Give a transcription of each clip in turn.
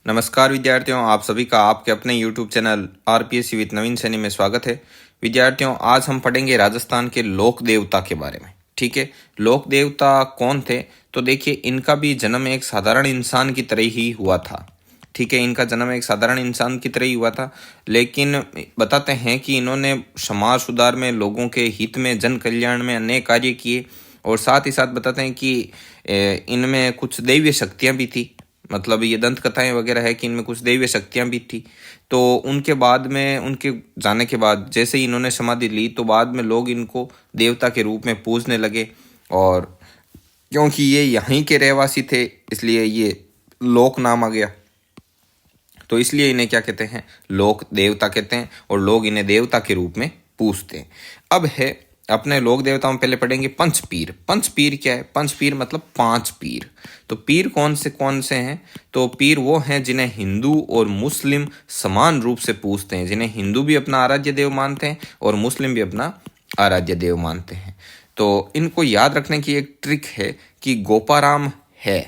नमस्कार विद्यार्थियों, आप सभी का आपके अपने YouTube चैनल आरपीएससी विद नवीन सैनी में स्वागत है। विद्यार्थियों, आज हम पढ़ेंगे राजस्थान के लोक देवता के बारे में। ठीक है, लोक देवता कौन थे? तो देखिए, इनका भी जन्म एक साधारण इंसान की तरह ही हुआ था। ठीक है, इनका जन्म एक साधारण इंसान की तरह ही हुआ था, लेकिन बताते हैं कि इन्होंने समाज सुधार में, लोगों के हित में, जन कल्याण में अनेक कार्य किए। और साथ ही साथ बताते हैं कि इनमें कुछ दैवीय शक्तियाँ भी थी। मतलब ये दंत कथाएं वगैरह है कि इनमें कुछ दैवीय शक्तियां भी थी। तो उनके बाद में, उनके जाने के बाद, जैसे ही इन्होंने समाधि ली तो बाद में लोग इनको देवता के रूप में पूजने लगे। और क्योंकि ये यहीं के रहवासी थे, इसलिए ये लोक नाम आ गया। तो इसलिए इन्हें क्या कहते हैं? लोक देवता कहते हैं, और लोग इन्हें देवता के रूप में पूजते हैं। अब है अपने लोक देवताओं में पहले पढ़ेंगे पंचपीर। पंचपीर क्या है? पंचपीर मतलब 5 पीर। तो पीर कौन से हैं? तो पीर वो हैं जिन्हें हिंदू और मुस्लिम समान रूप से पूजते हैं, जिन्हें हिंदू भी अपना आराध्य देव मानते हैं और मुस्लिम भी अपना आराध्य देव मानते हैं। तो इनको याद रखने की एक ट्रिक है कि गोपाराम है।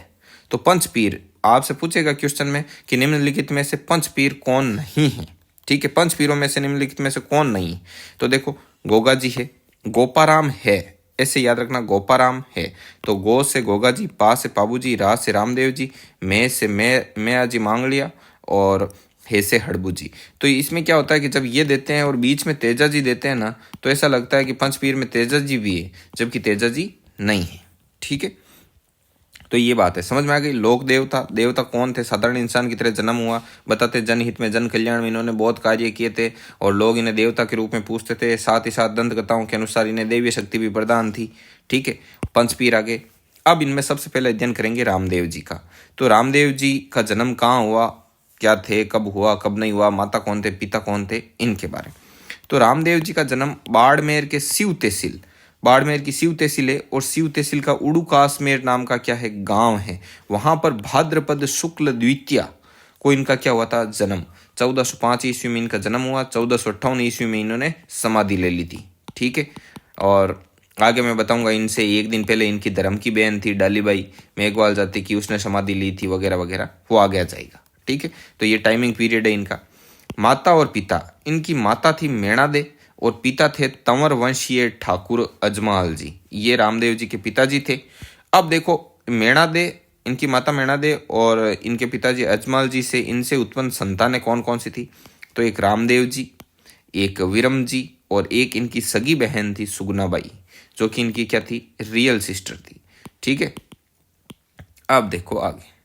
तो पंचपीर आपसे पूछेगा क्वेश्चन में कि निम्नलिखित में से पंचपीर कौन नहीं है। ठीक है, पंचपीरों में से निम्नलिखित में से कौन नहीं है? तो देखो, गोगा जी है, गोपाराम है, ऐसे याद रखना, गोपाराम है। तो गो से गोगा जी, पा से पाबू जी, रा से रामदेव जी, मैं से मैं आजी मांगलिया, और हे से हड़बू जी। तो इसमें क्या होता है कि जब ये देते हैं और बीच में तेजा जी देते हैं ना, तो ऐसा लगता है कि पंचपीर में तेजा जी भी है, जबकि तेजा जी नहीं है। ठीक है, तो ये बात है, समझ में आ गई। लोक देवता, देवता कौन थे? साधारण इंसान की तरह जन्म हुआ। बताते जनहित में, जन कल्याण में इन्होंने बहुत कार्य किए थे और लोग इन्हें देवता के रूप में पूजते थे। साथ ही साथ दंत कथाओं के अनुसार इन्हें दैवीय शक्ति भी प्रदान थी। ठीक है, पंचपीर आगे। अब इनमें सबसे पहले अध्ययन करेंगे रामदेव जी का। तो रामदेव जी का जन्म कहाँ हुआ, क्या थे, कब हुआ, कब नहीं हुआ, माता कौन थे, पिता कौन थे, इनके बारे में। तो रामदेव जी का जन्म बाड़मेर के शिव तहसील, बाड़मेर की शिव तहसील है, और शिव तहसील का उड़ूकासमेर नाम का क्या है, गांव है। वहां पर भाद्रपद शुक्ल द्वितीया को इनका क्या हुआ था, जन्म। 1405 ईस्वी में इनका जन्म हुआ। 1458 ईस्वी में इन्होंने समाधि ले ली थी। ठीक है, और आगे मैं बताऊंगा इनसे एक दिन पहले इनकी धर्म की बहन थी डालीबाई मेघवाल जाति की, उसने समाधि ली थी वगैरह वगैरह, वो आगे आ जाएगा। ठीक है, तो ये टाइमिंग पीरियड है इनका। माता और पिता, इनकी माता थी मेणादे और पिता थे तंवर वंशीय ठाकुर अजमाल जी। ये रामदेव जी के पिताजी थे। अब देखो, मेणादे, इनकी माता मेणादे और इनके पिताजी अजमाल जी से, इनसे उत्पन्न संतानें कौन कौन सी थी? तो एक रामदेव जी, एक विरम जी, और एक इनकी सगी बहन थी सुगुनाबाई, जो कि इनकी क्या थी, रियल सिस्टर थी। ठीक है, अब देखो आगे।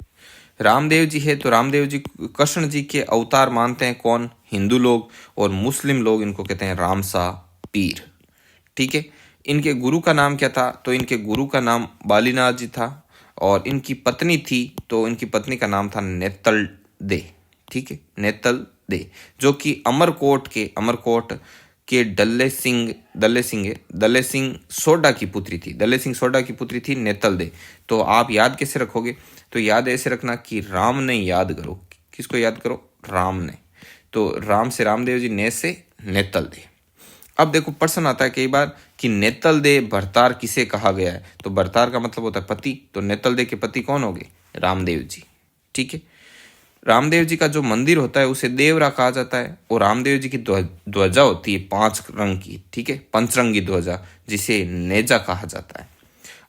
रामदेव जी है, तो रामदेव जी कृष्ण जी के अवतार मानते हैं कौन? हिंदू लोग, और मुस्लिम लोग इनको कहते हैं रामसा पीर। ठीक है, इनके गुरु का नाम क्या था? तो इनके गुरु का नाम बालीनाथ जी था, और इनकी पत्नी थी, तो इनकी पत्नी का नाम था नेतल दे। ठीक है, नेतल दे, जो कि अमरकोट के दल्ले सिंह सोडा की पुत्री थी। दल्ले सिंह सोडा की पुत्री थी नेतल दे। तो आप याद कैसे रखोगे? तो याद ऐसे रखना कि राम ने याद करो। किसको याद करो? राम ने। तो राम से रामदेव जी, ने से नेतल दे। अब देखो, प्रश्न आता है कई बार कि नेतल दे भरतार किसे कहा गया है? तो भरतार का मतलब होता है पति, तो नेतल दे के पति कौन हो गए? रामदेव जी। ठीक है, रामदेव जी का जो मंदिर होता है उसे देवरा कहा जाता है, और रामदेव जी की ध्वजा होती है 5 रंग की। ठीक है, पंचरंगी ध्वजा, जिसे नेजा कहा जाता है।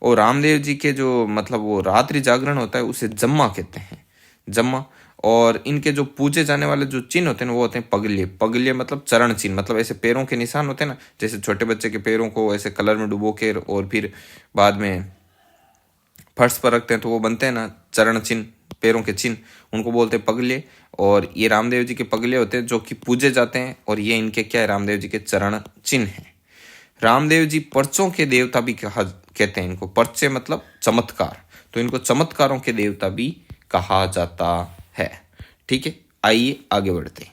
और रामदेव जी के जो मतलब वो रात्रि जागरण होता है उसे जम्मा कहते हैं, जम्मा। और इनके जो पूजे जाने वाले जो चिन्ह होते हैं वो होते हैं पगले। पगले मतलब चरण चिन्ह, मतलब ऐसे पैरों के निशान होते हैं ना, जैसे छोटे बच्चे के पैरों को ऐसे कलर में डुबो के और फिर बाद में फर्श पर रखते हैं तो वो बनते हैं ना चरण चिन्ह, पैरों के चिन्ह, उनको बोलते हैं पगले। और ये रामदेव जी के पगले होते हैं जो कि पूजे जाते हैं, और ये इनके क्या है, रामदेव जी के चरण चिन्ह हैं। रामदेव जी पर्चों के देवता भी कहते हैं इनको। पर्चे मतलब चमत्कार, तो इनको चमत्कारों के देवता भी कहा जाता है। ठीक है, आइए आगे बढ़ते हैं।